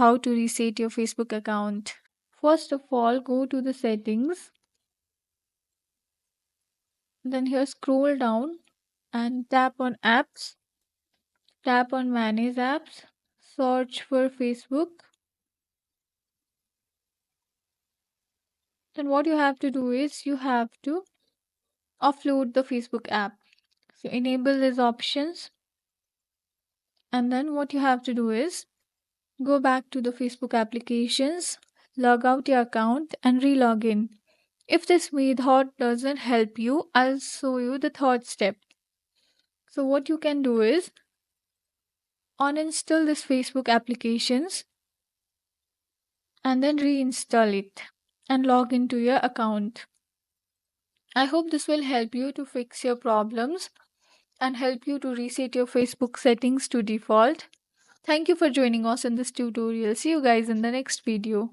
how to reset your Facebook account. First of all, go to the settings, then here scroll down and tap on apps, tap on manage apps, search for Facebook. Then what you have to do is you have to offload the Facebook app. So enable these options, and then what you have to do is go back to the Facebook applications, log out your account and re-log in. If this method doesn't help you, I'll show you the third step. So what you can do is uninstall this Facebook applications and then reinstall it and log into your account. I hope this will help you to fix your problems and help you to reset your Facebook settings to default. Thank you for joining us in this tutorial. See you guys in the next video.